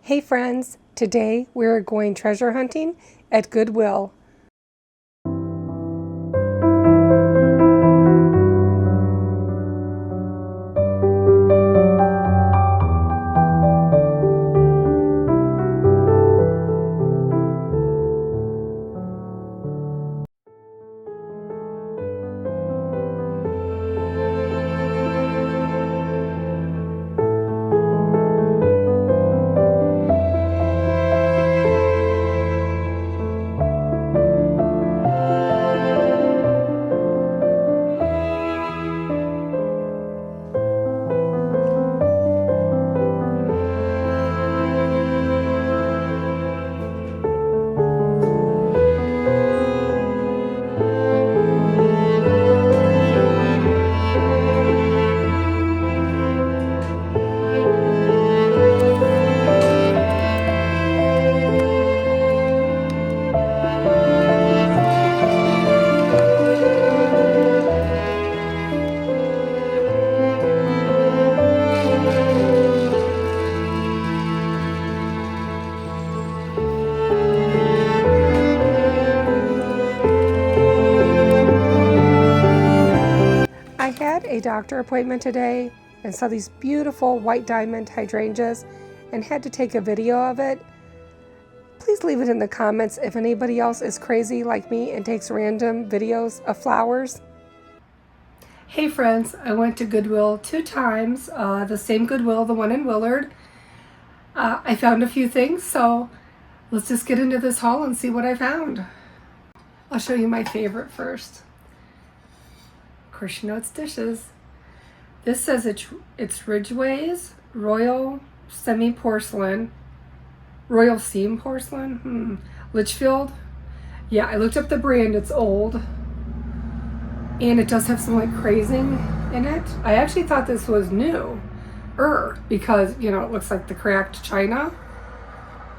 Hey friends, today we're going treasure hunting at Goodwill. I had a doctor appointment today and saw these beautiful white diamond hydrangeas and had to take a video of it. Please leave it in the comments if anybody else is crazy like me and takes random videos of flowers. Hey friends, I went to Goodwill 2 times, the same Goodwill, the one in Willard. I found a few things, so let's just get into this haul and see what I found. I'll show you my favorite first. Of course, you know it's dishes. This says it's Ridgway's Royal Semi-Porcelain. Royal Seam Porcelain? Litchfield? Yeah, I looked up the brand. It's old. And it does have some like crazing in it. I actually thought this was new. Because, you know, it looks like the cracked china.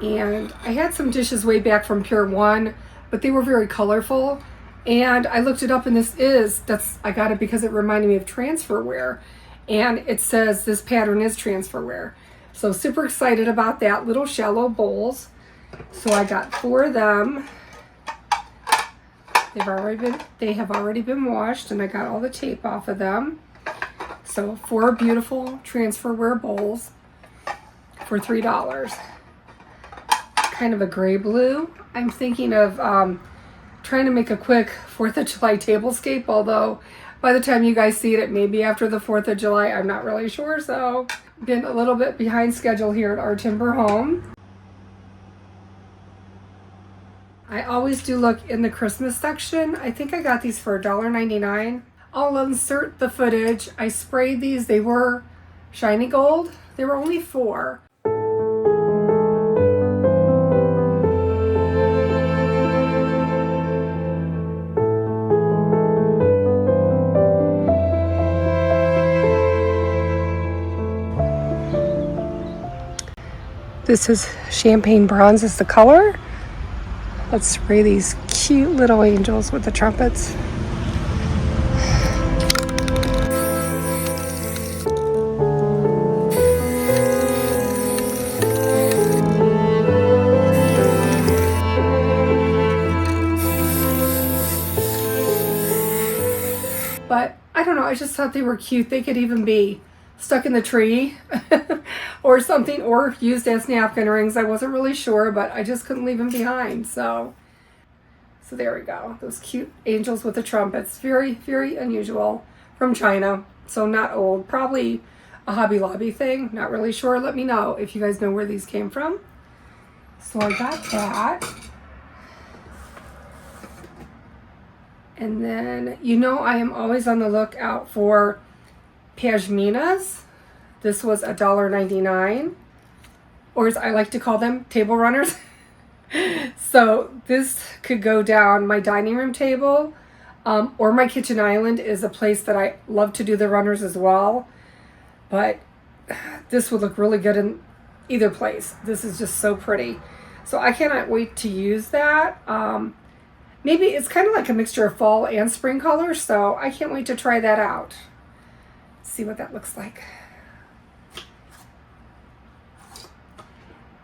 And I had some dishes way back from Pure One, but they were very colorful. And I looked it up, and I got it because it reminded me of transferware. And it says this pattern is transferware. So super excited about that. Little shallow bowls. So I got 4 of them. They have already been washed, and I got all the tape off of them. So 4 beautiful transferware bowls for $3. Kind of a gray blue. I'm thinking of trying to make a quick 4th of July tablescape, although by the time you guys see it may be after the 4th of July. I'm not really sure, so been a little bit behind schedule here at our timber home. I always do look in the Christmas section. I think I got these for $1.99. I'll insert the footage. I sprayed these. They were shiny gold. They were only 4. This is champagne bronze is the color. Let's spray these cute little angels with the trumpets. But I don't know, I just thought they were cute. They could even be stuck in the tree or something, or used as napkin rings. I wasn't really sure, but I just couldn't leave them behind. So there we go. Those cute angels with the trumpets. Very, very unusual from China. So not old. Probably a Hobby Lobby thing. Not really sure. Let me know if you guys know where these came from. So I got that. And then, you know, I am always on the lookout for pashminas. This was $1.99, or as I like to call them, table runners. So this could go down my dining room table, or my kitchen island is a place that I love to do the runners as well. But this would look really good in either place. This is just so pretty. So I cannot wait to use that. Maybe it's kind of like a mixture of fall and spring colors, so I can't wait to try that out. See what that looks like.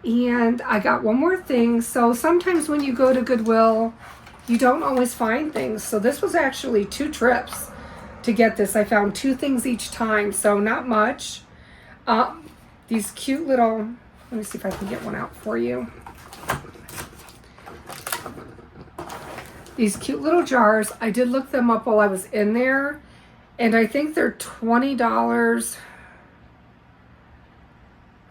And I got one more thing. So sometimes when you go to Goodwill, you don't always find things. So this was actually 2 trips to get this. I found 2 things each time, so not much. These cute little, let me see if I can get one out for you. These cute little jars. I did look them up while I was in there, and I think they're $20.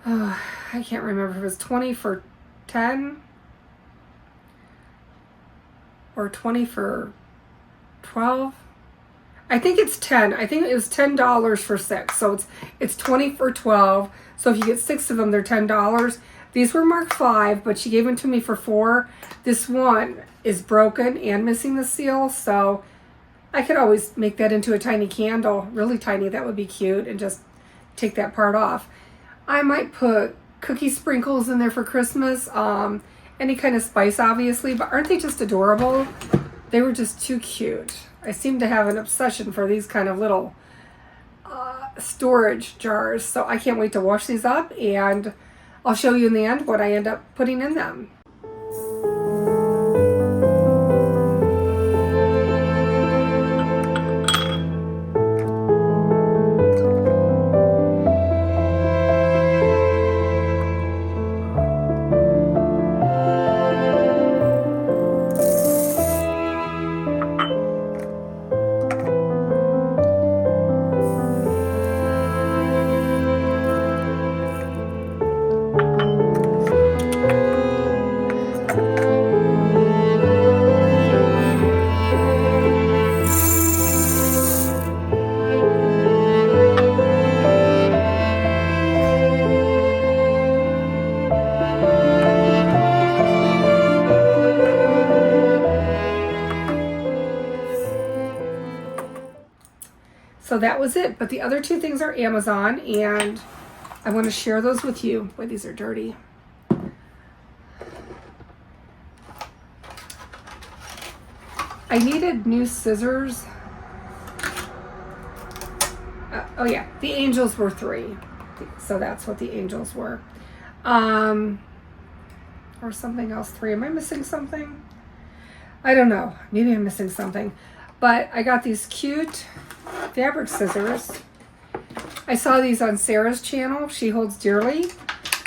I can't remember if it was 20 for 10 or 20 for 12. I think it's 10. I think it was $10 for 6. So it's 20 for 12. So if you get 6 of them, they're $10. These were marked 5, but she gave them to me for 4. This one is broken and missing the seal, so I could always make that into a tiny candle, really tiny. That would be cute, and just take that part off. I might put cookie sprinkles in there for Christmas. Any kind of spice, obviously, but aren't they just adorable? They were just too cute. I seem to have an obsession for these kind of little storage jars, so I can't wait to wash these up, and I'll show you in the end what I end up putting in them. So that was it, but the other 2 things are Amazon, and I want to share those with you. Boy, these are dirty. I needed new scissors. Oh yeah, the angels were 3. So that's what the angels were. Or something else 3. Am I missing something? I don't know. Maybe I'm missing something. But I got these cute fabric scissors. I saw these on Sarah's channel. She holds dearly.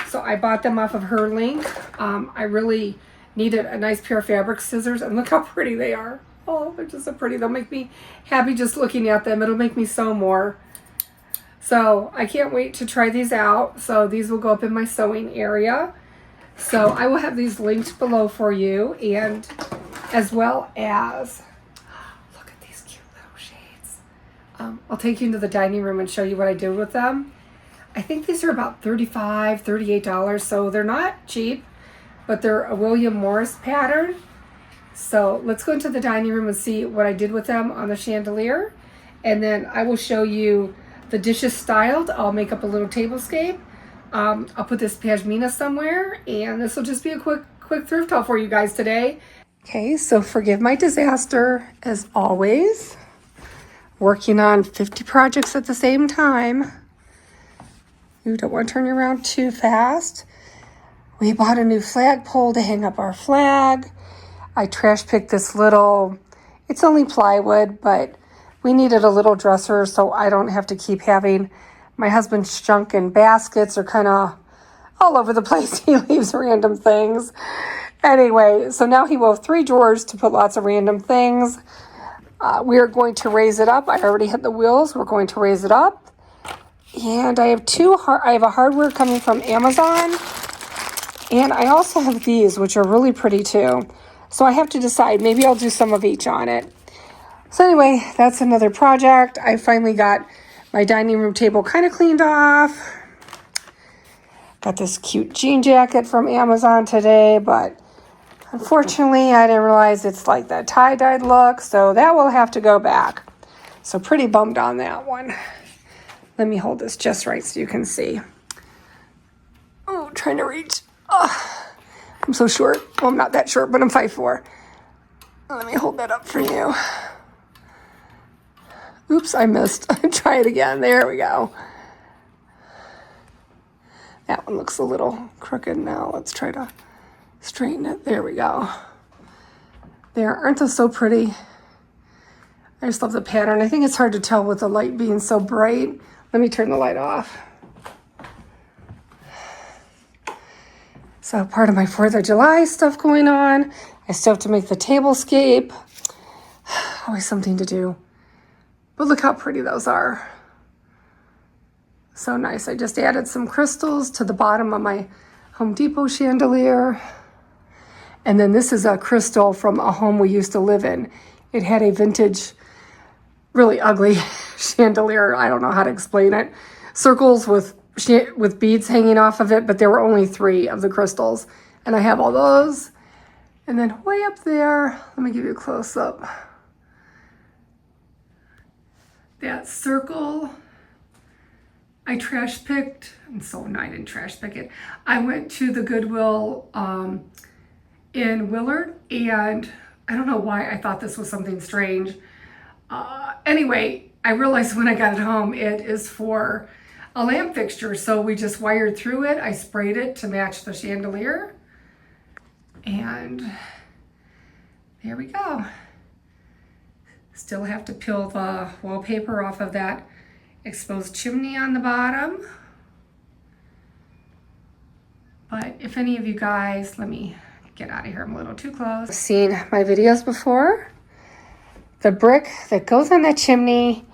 So I bought them off of her link. I really needed a nice pair of fabric scissors, and look how pretty they are. Oh, they're just so pretty. They'll make me happy just looking at them. It'll make me sew more. So I can't wait to try these out. So these will go up in my sewing area. So I will have these linked below for you, and as well as, look at these cute little shades. I'll take you into the dining room and show you what I did with them. I think these are about $35, $38, so they're not cheap, but they're a William Morris pattern. So let's go into the dining room and see what I did with them on the chandelier, and then I will show you the dishes styled. I'll make up a little tablescape. I'll put this pashmina somewhere, and this will just be a quick thrift haul for you guys today. Okay, so forgive my disaster as always. Working on 50 projects at the same time. You don't want to turn around too fast. We bought a new flagpole to hang up our flag. I trash picked this little, it's only plywood, but we needed a little dresser so I don't have to keep having my husband's junk in baskets or kind of all over the place. He leaves random things. Anyway, so now he will have 3 drawers to put lots of random things. We are going to raise it up. I already hit the wheels. We're going to raise it up. And I have I have a hardware coming from Amazon. And I also have these, which are really pretty too. So I have to decide. Maybe I'll do some of each on it. So anyway, that's another project. I finally got my dining room table kind of cleaned off. Got this cute jean jacket from Amazon today, but unfortunately I didn't realize it's like that tie-dyed look, so that will have to go back. So pretty bummed on that one. Let me hold this just right so you can see. Oh, trying to reach. Oh, I'm so short. Well, I'm not that short, but I'm 5'4". Let me hold that up for you. Oops, I missed. Try it again. There we go. That one looks a little crooked now. Let's try to straighten it. There we go. There, aren't those so pretty? I just love the pattern. I think it's hard to tell with the light being so bright. Let me turn the light off. So part of my 4th of July stuff going on. I still have to make the tablescape. Always something to do. But look how pretty those are. So nice. I just added some crystals to the bottom of my Home Depot chandelier. And then this is a crystal from a home we used to live in. It had a vintage, really ugly chandelier. I don't know how to explain it. Circles with beads hanging off of it, but there were only 3 of the crystals. And I have all those. And then way up there, let me give you a close up. That circle I trash picked, and so no, I didn't trash pick it. I went to the Goodwill in Willard, and I don't know why I thought this was something strange. Anyway, I realized when I got it home, it is for a lamp fixture, so we just wired through it. I sprayed it to match the chandelier, and there we go. Still have to peel the wallpaper off of that exposed chimney on the bottom. But if any of you guys, let me get out of here, I'm a little too close. Seen my videos before. The brick that goes on that chimney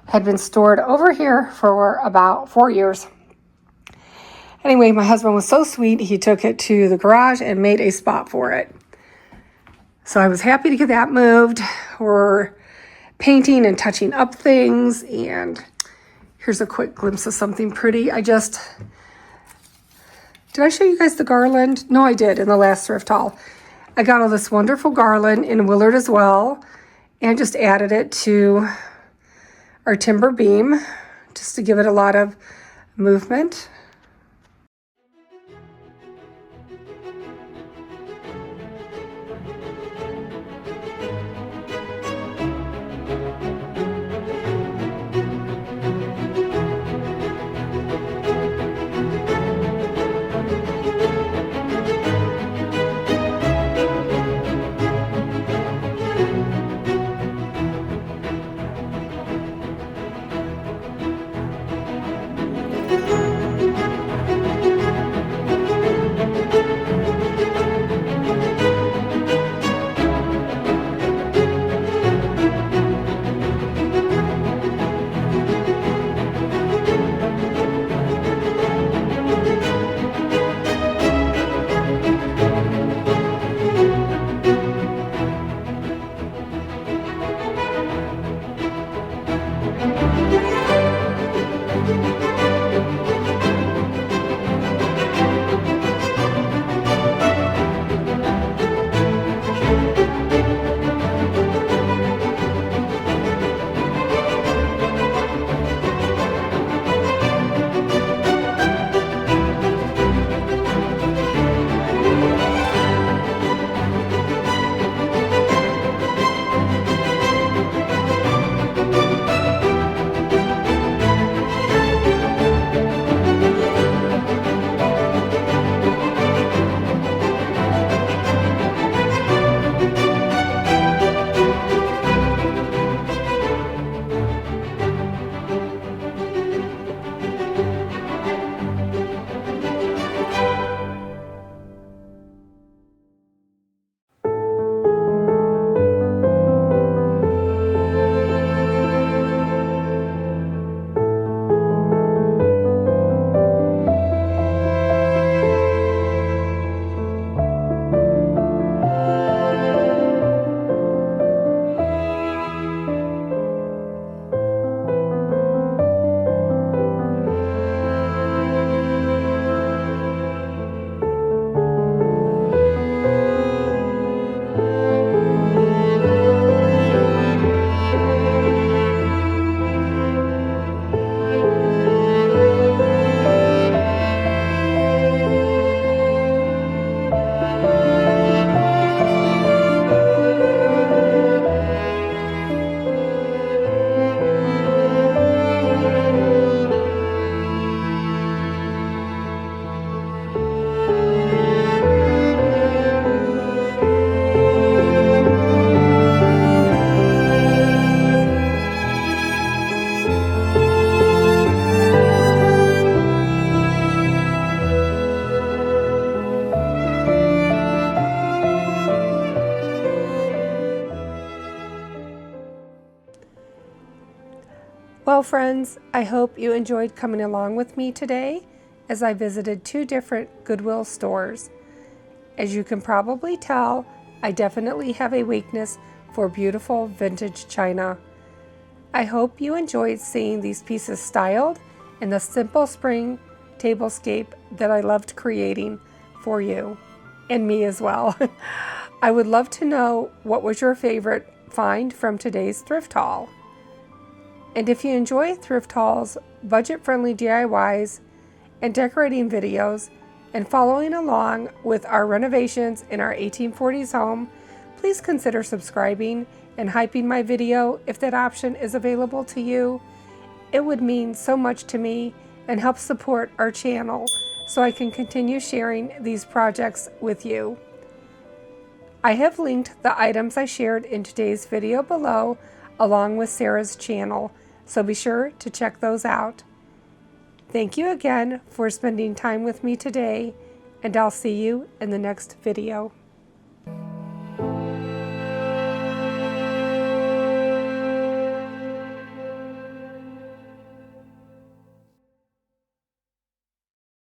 had been stored over here for about 4 years. Anyway, my husband was so sweet, he took it to the garage and made a spot for it. So I was happy to get that moved. We're painting and touching up things, and here's a quick glimpse of something pretty. Did I show you guys the garland? No, I did in the last thrift haul. I got all this wonderful garland in Willard as well, and just added it to our timber beam just to give it a lot of movement. Well, friends, I hope you enjoyed coming along with me today as I visited 2 different Goodwill stores. As you can probably tell, I definitely have a weakness for beautiful vintage china. I hope you enjoyed seeing these pieces styled in the simple spring tablescape that I loved creating for you and me as well. I would love to know what was your favorite find from today's thrift haul. And if you enjoy thrift hauls, budget-friendly DIYs, and decorating videos, and following along with our renovations in our 1840s home, please consider subscribing and hyping my video if that option is available to you. It would mean so much to me and help support our channel so I can continue sharing these projects with you. I have linked the items I shared in today's video below along with Sarah's channel, so be sure to check those out. Thank you again for spending time with me today, and I'll see you in the next video.